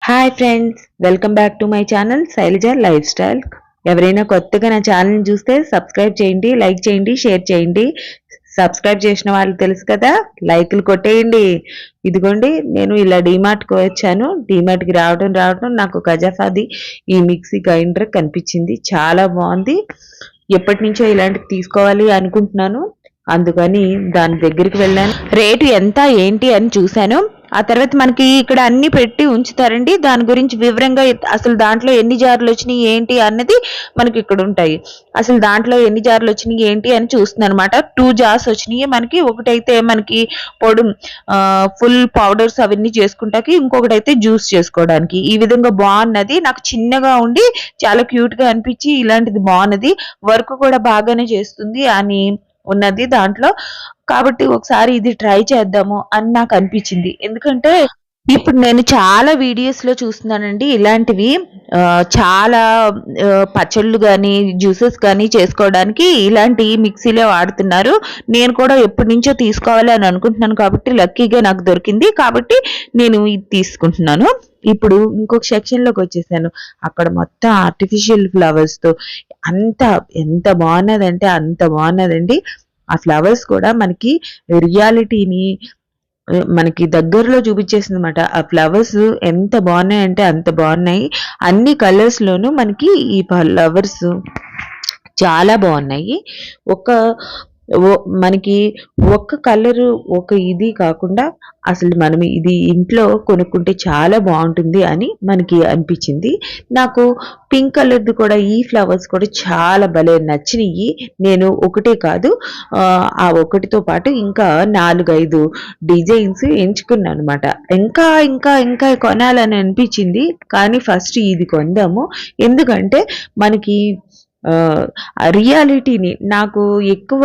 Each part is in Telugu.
Hi friends, welcome back to my channel Shailaja lifestyle. ఎవరైనా కొత్తగా నా ఛానల్ని చూస్తే సబ్స్క్రైబ్ చేయండి, లైక్ చేయండి, షేర్ చేయండి. సబ్స్క్రైబ్ చేసిన వాళ్ళు తెలుసు కదా, లైక్లు కొట్టేయండి. ఇదిగోండి, నేను ఇలా డీమార్ట్కి వచ్చాను. డీమార్ట్కి రావడం నాకు గజాఫాది ఈ మిక్సీ గ్రైండర్ కనిపించింది. చాలా బాగుంది. ఎప్పటి నుంచో ఇలాంటివి తీసుకోవాలి అనుకుంటున్నాను. అందుకని దాని దగ్గరికి వెళ్ళాను. రేటు ఎంత ఏంటి అని చూశాను. ఆ తర్వాత మనకి ఇక్కడ అన్ని పెట్టి ఉంచుతారండి. దాని గురించి వివరంగా అసలు దాంట్లో ఎన్ని జార్లు వచ్చినాయి ఏంటి అన్నది మనకి ఇక్కడ ఉంటాయి. అసలు దాంట్లో ఎన్ని జార్లు వచ్చినాయి ఏంటి అని చూస్తున్నాను అనమాట. 2 జార్స్ వచ్చినాయి మనకి. ఒకటైతే మనకి పొడి ఫుల్ పౌడర్స్ అవన్నీ చేసుకుంటాకి, ఇంకొకటైతే జ్యూస్ చేసుకోవడానికి. ఈ విధంగా బాగున్నది. నాకు చిన్నగా ఉండి చాలా క్యూట్ గా అనిపించి ఇలాంటిది బాగున్నది. వర్క్ కూడా బాగానే చేస్తుంది అని ఉన్నది దాంట్లో. కాబట్టి ఒకసారి ఇది ట్రై చేద్దాము అని నాకు అనిపించింది. ఎందుకంటే ఇప్పుడు నేను చాలా వీడియోస్ లో చూస్తున్నానండి ఇలాంటివి. చాలా పచ్చళ్ళు కానీ జ్యూసెస్ కానీ చేసుకోవడానికి ఇలాంటి మిక్సీలే వాడుతున్నారు. నేను కూడా ఎప్పటి నుంచో తీసుకోవాలి అని అనుకుంటున్నాను. కాబట్టి లక్కీగా నాకు దొరికింది. కాబట్టి నేను ఇది తీసుకుంటున్నాను. ఇప్పుడు ఇంకొక సెక్షన్ లోకి వచ్చేసాను. అక్కడ మొత్తం ఆర్టిఫిషియల్ ఫ్లవర్స్ తో ఎంత బాగున్నదంటే అంత బాగున్నదండి. ఆ ఫ్లవర్స్ కూడా మనకి రియాలిటీని మనకి దగ్గరలో చూపించేసింది అనమాట. ఆ ఫ్లవర్స్ ఎంత బాగున్నాయంటే అంత బాగున్నాయి. అన్ని కలర్స్ లోనూ మనకి ఈ ఫ్లవర్స్ చాలా బాగున్నాయి. ఒక మనకి ఒక్క కలరు ఒక ఇది కాకుండా అసలు మనం ఇది ఇంట్లో కొనుక్కుంటే చాలా బాగుంటుంది అని మనకి అనిపించింది. నాకు పింక్ కలర్ది కూడా ఈ ఫ్లవర్స్ కూడా చాలా భలే నచ్చినాయి. నేను ఒకటే కాదు, ఆ ఒకటితో పాటు ఇంకా 4-5 డిజైన్స్ ఎంచుకున్నాను అనమాట. ఇంకా ఇంకా ఇంకా కొనాలని అనిపించింది. కానీ ఫస్ట్ ఇది కొందాము. ఎందుకంటే మనకి రియాలిటీని నాకు ఎక్కువ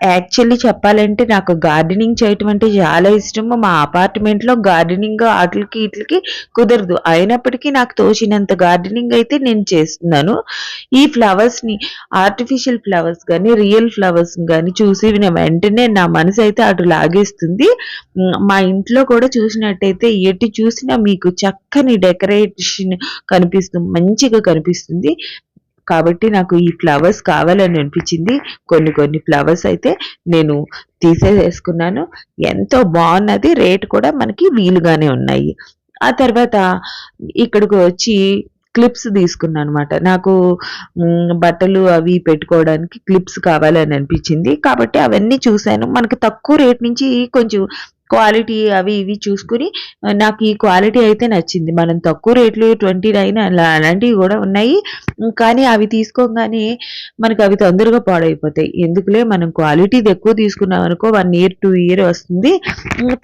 యాక్చువల్లీ చెప్పాలంటే నాకు గార్డెనింగ్ చేయటం అంటే చాలా ఇష్టము. మా అపార్ట్మెంట్లో గార్డెనింగ్ వాటికి వీటికి కుదరదు. అయినప్పటికీ నాకు తోచినంత గార్డెనింగ్ అయితే నేను చేస్తున్నాను. ఈ ఫ్లవర్స్ని, ఆర్టిఫిషియల్ ఫ్లవర్స్ కానీ రియల్ ఫ్లవర్స్ కానీ చూసి వెంటనే నా మనసు అయితే అటు లాగేస్తుంది. మా ఇంట్లో కూడా చూసినట్టయితే ఎటు చూసినా మీకు చక్కని డెకరేషన్ మంచిగా కనిపిస్తుంది. కాబట్టి నాకు ఈ ఫ్లవర్స్ కావాలని అనిపించింది. కొన్ని ఫ్లవర్స్ అయితే నేను తీసేసుకున్నాను. ఎంతో బాగున్నది. రేట్ కూడా మనకి వీలుగానే ఉన్నాయి. ఆ తర్వాత ఇక్కడికి వచ్చి క్లిప్స్ తీసుకున్నాను అనమాట. నాకు బట్టలు అవి పెట్టుకోవడానికి క్లిప్స్ కావాలని అనిపించింది. కాబట్టి అవన్నీ చూశాను. మనకి తక్కువ రేట్ నుంచి కొంచెం క్వాలిటీ అవి ఇవి చూసుకుని నాకు ఈ క్వాలిటీ అయితే నచ్చింది. మనం తక్కువ రేట్లు 29 అలాంటివి కూడా ఉన్నాయి. కానీ అవి తీసుకోగానే మనకు అవి తొందరగా పాడైపోతాయి. ఎందుకులే, మనం క్వాలిటీది ఎక్కువ తీసుకున్నాం అనుకో 1 year 2 year వస్తుంది.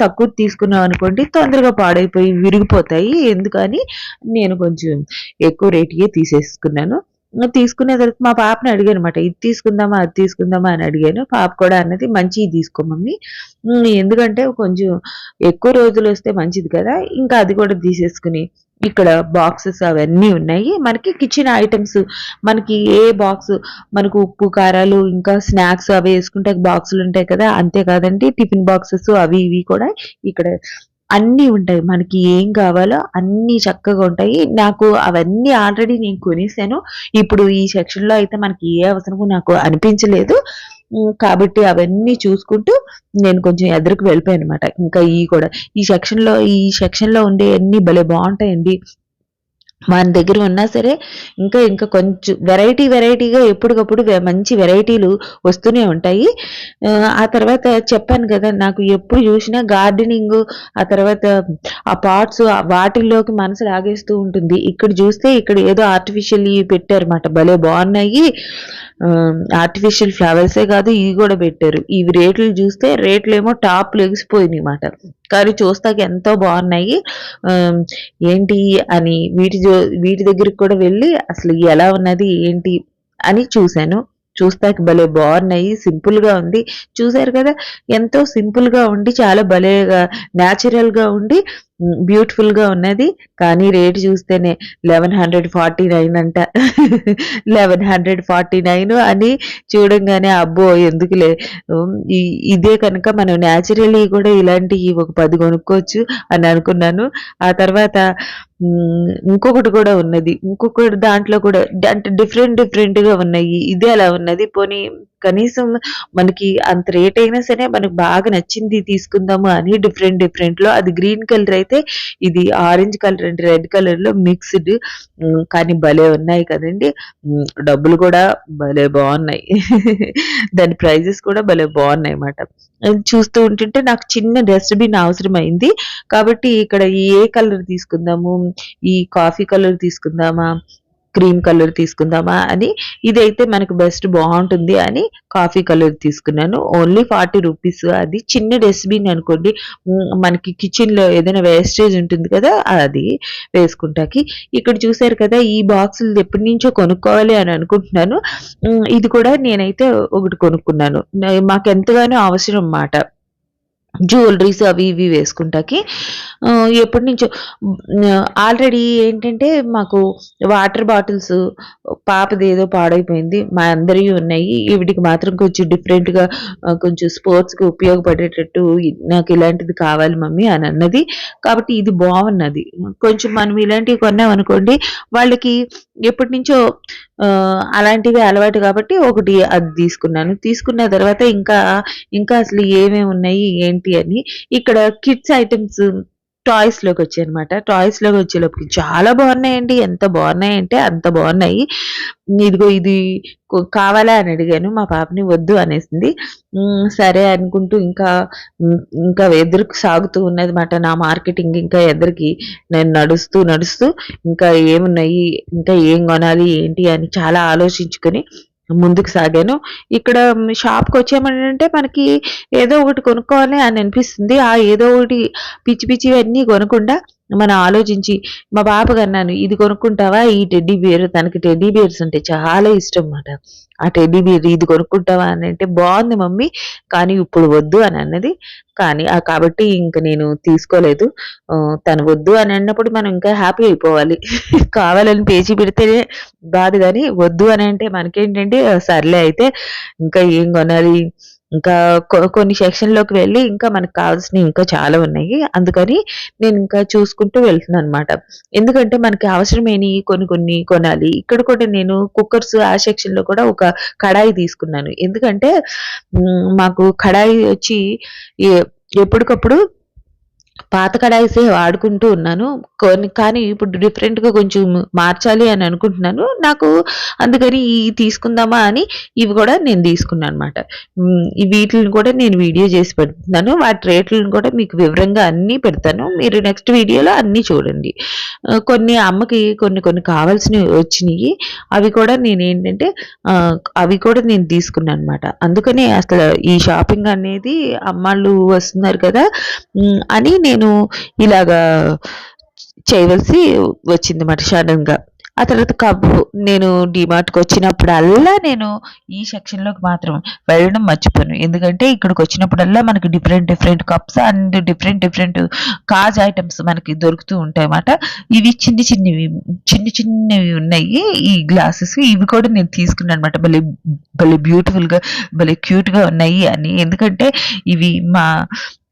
తక్కువ తీసుకున్నాం అనుకోండి తొందరగా పాడైపోయి విరిగిపోతాయి. ఎందుకని నేను కొంచెం ఎక్కువ రేటుకే తీసేసుకున్నాను. తీసుకునే తర్వాత మా పాపని అడిగాను అనమాట, ఇది తీసుకుందామా అది తీసుకుందామా అని అడిగాను. పాప కూడా అన్నది మంచిది తీసుకో మమ్మీ, ఎందుకంటే కొంచెం ఎక్కువ రోజులు వస్తే మంచిది కదా. ఇంకా అది కూడా తీసేసుకుని ఇక్కడ బాక్సెస్ అవన్నీ ఉన్నాయి. మనకి కిచెన్ ఐటమ్స్, మనకి ఏ బాక్స్ మనకు ఉప్పు కారాలు ఇంకా స్నాక్స్ అవి వేసుకుంటే బాక్సులు ఉంటాయి కదా, అంతేకాదండి టిఫిన్ బాక్సెస్ అవి ఇవి కూడా ఇక్కడ అన్నీ ఉంటాయి. మనకి ఏం కావాలో అన్నీ చక్కగా ఉంటాయి. నాకు అవన్నీ ఆల్రెడీ నేను కొనేసాను. ఇప్పుడు ఈ సెక్షన్‌లో అయితే మనకి ఏ అవసరము నాకు అనిపించలేదు. కాబట్టి అవన్నీ చూసుకుంటూ నేను కొంచెం ఎదరికి వెళ్ళిపోయాననమాట. ఇంకా ఈ సెక్షన్‌లో ఉండేయన్నీ భలే బావుంటాయండి. మన దగ్గర ఉన్నా సరే ఇంకా ఇంకా కొంచెం వెరైటీగా ఎప్పటికప్పుడు మంచి వెరైటీలు వస్తూనే ఉంటాయి. ఆ తర్వాత చెప్పాను కదా, నాకు ఎప్పుడు చూసినా గార్డెనింగ్, ఆ తర్వాత ఆ పాట్స్ వాటిల్లోకి మనసు లాగేస్తూ ఉంటుంది. ఇక్కడ చూస్తే ఇక్కడ ఏదో ఆర్టిఫిషియల్ పెట్టారన్నమాట, భలే బాగున్నాయి. ఆర్టిఫిషియల్ ఫ్లవర్సే కాదు ఇవి కూడా పెట్టారు. ఇవి రేట్లు చూస్తే రేట్లేమో టాప్ లెగిసిపోయినాయి మాట. కానీ చూస్తాక ఎంతో బాగున్నాయి. ఏంటి అని వీటి దగ్గరికి కూడా వెళ్ళి అసలు ఎలా ఉన్నది ఏంటి అని చూశాను. చూస్తాక భలే బాగున్నాయి. సింపుల్ గా ఉంది. చూసారు కదా, ఎంతో సింపుల్ గా ఉండి చాలా భలేగా న్యాచురల్ గా ఉండి బ్యూటిఫుల్ గా ఉన్నది. కానీ రేట్ చూస్తేనే 1149 అంట. 1149 అని చూడంగానే అబ్బో ఎందుకులే, ఇదే కనుక మనం న్యాచురలీ కూడా ఇలాంటివి ఒక 10 కొనుక్కోవచ్చు అని అనుకున్నాను. ఆ తర్వాత ఇంకొకటి కూడా ఉన్నది. ఇంకొకటి దాంట్లో కూడా అంటే డిఫరెంట్ గా ఉన్నాయి. ఇదే అలా ఉన్నది. పోనీ కనీసం మనకి అంత రేట్ అయినా సరే మనకు బాగా నచ్చింది తీసుకుందాము అని డిఫరెంట్ లో, అది గ్రీన్ కలర్ అయితే ఇది orange colour and red colour లో మిక్స్డ్. కానీ భలే ఉన్నాయి కదండి. డబ్బులు కూడా భలే బాగున్నాయి. దాని ప్రైజెస్ కూడా భలే బాగున్నాయి అన్నమాట. చూస్తూ ఉంటుంటే నాకు చిన్న డస్ట్‌బిన్ అవసరమైంది. కాబట్టి ఇక్కడ ఏ కలర్ తీసుకుందాము, ఈ కాఫీ కలర్ తీసుకుందామా, క్రీమ్ కలర్ తీసుకుందామా అని, ఇదైతే మనకు బెస్ట్ బాగుంటుంది అని కాఫీ కలర్ తీసుకున్నాను. Only 40 rupees. అది చిన్న డస్ట్‌బిన్ అనుకోండి. మనకి కిచెన్ లో ఏదైనా వేస్టేజ్ ఉంటుంది కదా, అది వేసుకుంటాకి. ఇక్కడ చూసారు కదా, ఈ బాక్సులు ఎప్పటి నుంచో కొనుక్కోవాలి అని అనుకుంటున్నాను. ఇది కూడా నేనైతే ఒకటి కొనుక్కున్నాను. మాకెంతగానో అవసరం మాట. జ్యువెలరీస్ అవి ఇవి వేసుకుంటాకి. ఎప్పటి నుంచో ఆల్రెడీ ఏంటంటే మాకు వాటర్ బాటిల్స్ పాపది ఏదో పాడైపోయింది. మా అందరివి ఉన్నాయి. ఈవిడికి మాత్రం కొంచెం డిఫరెంట్‌గా కొంచెం స్పోర్ట్స్‌కి ఉపయోగపడేటట్టు నాకు ఇలాంటిది కావాలి మమ్మీ అని అన్నది. కాబట్టి ఇది బాగున్నది. కొంచెం మనం ఇలాంటివి కొన్నామనుకోండి, వాళ్ళకి ఎప్పటినుంచో అలాంటివి అలవాటు కాబట్టి ఒకటి అది తీసుకున్నాను. తీసుకున్న తర్వాత ఇంకా అసలు ఏమేమి ఉన్నాయి ఏంటి అని ఇక్కడ కిడ్స్ ఐటమ్స్ టాయ్స్ లోకి వచ్చాయన్నమాట. టాయ్స్ లోకి వచ్చేలోపలికి చాలా బాగున్నాయండి. ఎంత బాగున్నాయంటే అంత బాగున్నాయి. ఇదిగో ఇది కావాలా అని అడిగాను. మా పాపని వద్దు అనేసింది. సరే అనుకుంటూ ఇంకా ఎదురుకు సాగుతూ ఉన్నదన్నమాట నా మార్కెటింగ్. ఇంకా ఎదురుకి నేను నడుస్తూ ఇంకా ఏమున్నాయి, ఇంకా ఏం కొనాలి ఏంటి అని చాలా ఆలోచించుకొని ముందుకు సాగాను. ఇక్కడ షాప్‌కి వచ్చామనంటే మనకి ఏదో ఒకటి కొనుక్కోవాలి అని అనిపిస్తుంది. ఆ ఏదో ఒకటి పిచ్చివన్నీ కొనకుండా మనం ఆలోచించి, మా పాపకన్నాను, ఇది కొనుక్కుంటావా? ఈ టెడ్డీ బియర్, తనకి టెడ్డీ బియర్స్ అంటే చాలా ఇష్టం మాట. ఆ టెడ్డీ బియర్ ఇది కొనుక్కుంటావా అని అంటే, బాగుంది మమ్మీ కానీ ఇప్పుడు వద్దు అని అన్నది. కానీ కాబట్టి ఇంక నేను తీసుకోలేదు. తను వద్దు అని అన్నప్పుడు మనం ఇంకా హ్యాపీ అయిపోవాలి. కావాలని పేచీ పెడితేనే బాధ గాని, వద్దు అని అంటే మనకేంటంటే సర్లే అయితే ఇంకా ఏం కొనాలి, ఇంకా కొన్ని సెక్షన్‌లోకి వెళ్ళి ఇంకా మనకు కావాల్సినవి ఇంకా చాలా ఉన్నాయి. అందుకని నేను ఇంకా చూసుకుంటూ వెళ్తున్నానన్నమాట. ఎందుకంటే మనకి అవసరమైనయి కొన్ని కొనాలి. ఇక్కడ కూడా నేను కుక్కర్స్ ఆ సెక్షన్‌లో కూడా ఒక కడాయి తీసుకున్నాను. ఎందుకంటే మాకు కడాయి వచ్చి ఎ ఎప్పటికప్పుడు పాత కడాయిసే వాడుకుంటూ ఉన్నాను. కానీ ఇప్పుడు డిఫరెంట్‌గా కొంచెం మార్చాలి అని అనుకుంటున్నాను. అందుకని ఇయి తీసుకుందామా అని ఇవి కూడా నేను తీసుకున్నానన్నమాట. వీటిలిని కూడా నేను వీడియో చేసి పెడుతున్నాను. వాటి రేట్లను కూడా మీకు వివరంగా అన్నీ పెడతాను. మీరు నెక్స్ట్ వీడియోలో అన్నీ చూడండి. కొన్ని అమ్మకి కొన్ని కావాల్సినవి వచ్చినియి. అవి కూడా నేనేంటంటే అవి కూడా నేను తీసుకున్నానన్నమాట. అందుకనే అసలు ఈ షాపింగ్ అనేది అమ్మాళ్ళు వస్తున్నారు కదా అని నేను ఇలాగా చేయవలసి వచ్చిందన్నమాట సడన్‌గా. ఆ తర్వాత నేను డీమార్ట్‌కి వచ్చినప్పుడల్లా నేను ఈ సెక్షన్‌లోకి మాత్రం వెళ్ళడం మర్చిపోను. ఎందుకంటే ఇక్కడికి వచ్చినప్పుడల్లా మనకి different cups and different cause items మనకి దొరుకుతూ ఉంటాయన్నమాట. ఇవి చిన్నవి ఉన్నాయి ఈ గ్లాసెస్. ఇవి కూడా నేను తీసుకున్నానన్నమాట. భలే బ్యూటిఫుల్‌గా, భలే క్యూట్‌గా ఉన్నాయి అని. ఎందుకంటే ఇవి మా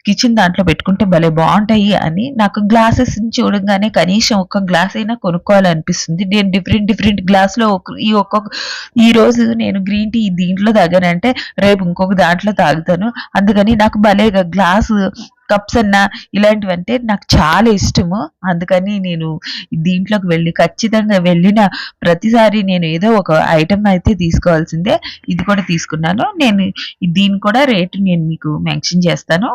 కిచెన్ దాంట్లో పెట్టుకుంటే భలే బాగుంటాయి అని నాకు గ్లాసెస్ చూడంగానే కనీసం ఒక్క గ్లాస్ అయినా కొనుక్కోవాలనిపిస్తుంది. నేను డిఫరెంట్ గ్లాస్‌లో ఈ రోజు నేను గ్రీన్ టీ దీంట్లో తాగానంటే రేపు ఇంకొక దాంట్లో తాగుతాను. అందుకని నాకు భలేగా గ్లాసు కప్స్ అన్నా ఇలాంటివంటే నాకు చాలా ఇష్టము. అందుకని నేను దీంట్లోకి ఖచ్చితంగా వెళ్ళిన ప్రతిసారి నేను ఏదో ఒక ఐటెమ్ అయితే తీసుకోవాల్సిందే. ఇది కూడా తీసుకున్నాను. దీని కూడా రేట్ నేను మీకు మెన్షన్ చేస్తాను.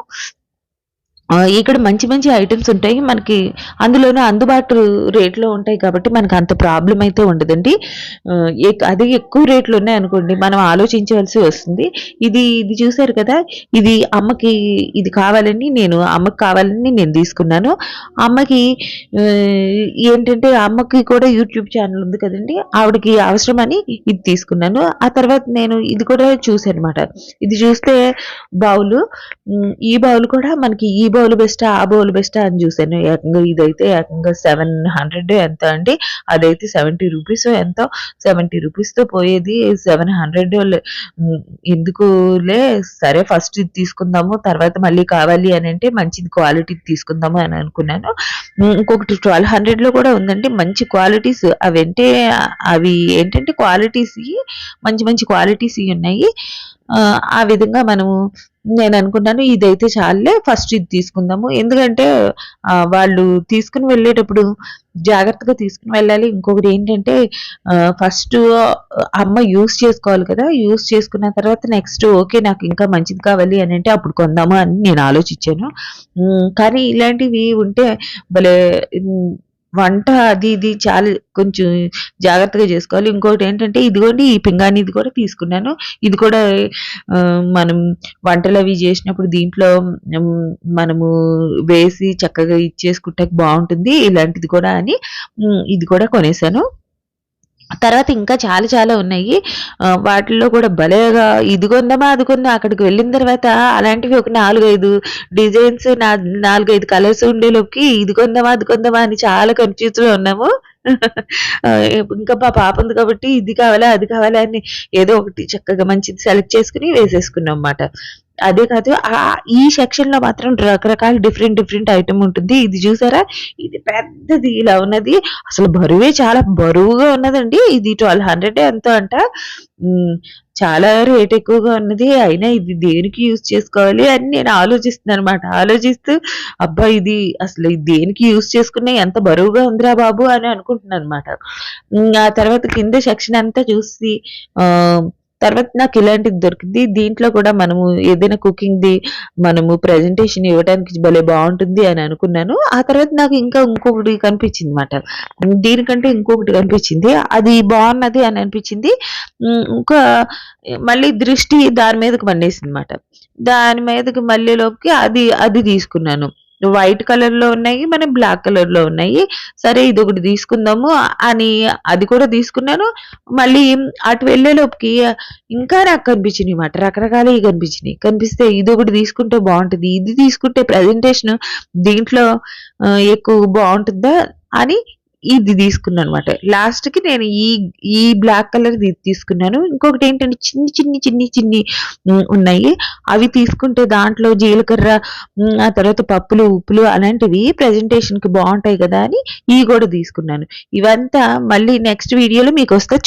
ఇక్కడ మంచి ఐటెమ్స్ ఉంటాయి. మనకి అందులోనూ అందుబాటు రేట్‌లో ఉంటాయి కాబట్టి మనకు అంత ప్రాబ్లమ్ అయితే ఉండదండి. అదే ఎక్కువ రేట్లు ఉన్నాయనుకోండి మనం ఆలోచించవలసి వస్తుంది. ఇది చూసారు కదా! ఇది అమ్మకి కావాలని నేను తీసుకున్నాను. అమ్మకి ఏంటంటే అమ్మకి కూడా యూట్యూబ్ ఛానల్ ఉంది కదండీ! ఆవిడకి అవసరమని ఇది తీసుకున్నాను. ఆ తర్వాత నేను ఇది కూడా చూసానన్నమాట. ఇది చూస్తే బౌలు. ఈ బౌల్ కూడా మనకి ఈ బౌల్ బెస్టా ఆ బౌల్ బెస్టా అని చూసాను. ఏకంగా ఇదైతే ఏకంగా 700 ఎంత అండి, అదైతే 70 రూపీస్ ఎంతో, 70 రూపీస్తో పోయేది 700 ఎందుకులే సరే ఫస్ట్ ఇది తీసుకుందాము, తర్వాత మళ్ళీ కావాలి అని అంటే మంచిది క్వాలిటీ తీసుకుందాము అని అనుకున్నాను. ఇంకొకటి 1200లో కూడా ఉందండి మంచి క్వాలిటీస్. అవి ఏంటంటే క్వాలిటీస్ మంచి మంచి క్వాలిటీస్ ఉన్నాయి. ఆ విధంగా నేను అనుకున్నాను ఇదైతే చాలులే ఫస్ట్ ఇది తీసుకుందాము. ఎందుకంటే వాళ్ళు తీసుకుని వెళ్ళేటప్పుడు జాగ్రత్తగా తీసుకుని వెళ్ళాలి. ఇంకొకటి ఏంటంటే ఫస్ట్ అమ్మ యూజ్ చేసుకోవాలి కదా, యూజ్ చేసుకున్న తర్వాత నెక్స్ట్ ఓకే నాకు ఇంకా మంచిది కావాలి అని అంటే అప్పుడు కొందాము అని నేను ఆలోచించాను. కానీ ఇలాంటివి ఉంటే భలే వంట అది ఇది చాలా కొంచెం జాగ్రత్తగా చేసుకోవాలి. ఇంకోటి ఏంటంటే ఇదిగోండి ఈ పింగాణిది కూడా తీసుకున్నాను. ఇది కూడా మనం వంటలు అవి చేసినప్పుడు దీంట్లో మనము వేసి చక్కగా ఇచ్చేసుకుంటే బాగుంటుంది ఇలాంటిది కూడా అని ఇది కూడా కొనేసాను. తర్వాత ఇంకా చాలా చాలా ఉన్నాయి. వాటిల్లో కూడా భలేగా ఇది కొందామా అది కొందామా అక్కడికి వెళ్ళిన తర్వాత అలాంటివి ఒక 4, 5 డిజైన్స్ 4, 5 కలర్స్ ఉండేలోకి ఇది కొందామా అది కొందామా అని చాలా కన్‌ఫ్యూజ్‌లో ఉన్నాము. ఇంకా మా పాప ఉంది కాబట్టి ఇది కావాలా అది కావాలా అని ఏదో ఒకటి చక్కగా మంచిది సెలెక్ట్ చేసుకొని వేసేసుకున్నాం మాట. అదే కాదు ఈ సెక్షన్‌లో మాత్రం రకరకాల డిఫరెంట్ ఐటెమ్ ఉంటుంది. ఇది చూసారా? ఇది పెద్దది ఇలా ఉన్నది. అసలు బరువే చాలా బరువుగా ఉన్నదండి. ఇది 1200 ఎంతో అంట. చాలా రేట్ ఎక్కువగా ఉన్నది. అయినా ఇది దేనికి యూజ్ చేసుకోవాలి అని నేను ఆలోచిస్తున్నానన్నమాట. ఆలోచిస్తూ అబ్బా! ఇది అసలు దేనికి యూజ్ చేసుకున్నా ఎంత బరువుగా ఉందిరా బాబు అని అనుకుంటున్నానన్నమాట. ఆ తర్వాత కింద సెక్షన్ అంతా చూసి తర్వాత నాకు ఇలాంటిది దొరికింది. దీంట్లో కూడా మనము ఏదైనా కుకింగ్‌ది మనము ప్రెజెంటేషన్ ఇవ్వడానికి భలే బావుంటుంది అని అనుకున్నాను. ఆ తర్వాత నాకు ఇంకా ఇంకొకటి కనిపించిందన్నమాట. దీనికంటే ఇంకొకటి కనిపించింది. అది బావున్నది అని అనిపించింది. ఇంకా మళ్ళీ దృష్టి దాని మీదకి మళ్ళేసిందన్నమాట. దాని మీదకి మళ్ళేలోకి అది తీసుకున్నాను. వైట్ కలర్‌లో ఉన్నాయి. మనం బ్లాక్ కలర్‌లో ఉన్నాయి. సరే ఇదొకటి తీసుకుందాము అని అది కూడా తీసుకున్నాను. మళ్ళీ అటు వెళ్ళేలోపుకి ఇంకా నాకు కనిపించినియమాట. రకరకాలవి కనిపించినియి. కనిపిస్తే ఇదొకటి తీసుకుంటే బావుంటది. ఇది తీసుకుంటే ప్రెజెంటేషన్ దీంట్లో ఎక్కువ బావుంటుందా అని ఇది తీసుకున్నానన్నమాట. లాస్ట్‌కి నేను ఈ బ్లాక్ కలర్‌ది తీసుకున్నాను. ఇంకొకటి ఏంటంటే చిన్ని ఉన్నాయి. అవి తీసుకుంటే దాంట్లో జీలకర్ర ఆ తర్వాత పప్పులు, ఉప్పులు అలాంటివి ప్రెజెంటేషన్‌కి బావుంటాయి కదా అని ఇవి కూడా తీసుకున్నాను. ఇవంతా మళ్ళీ నెక్స్ట్ వీడియోలో మీకొస్తా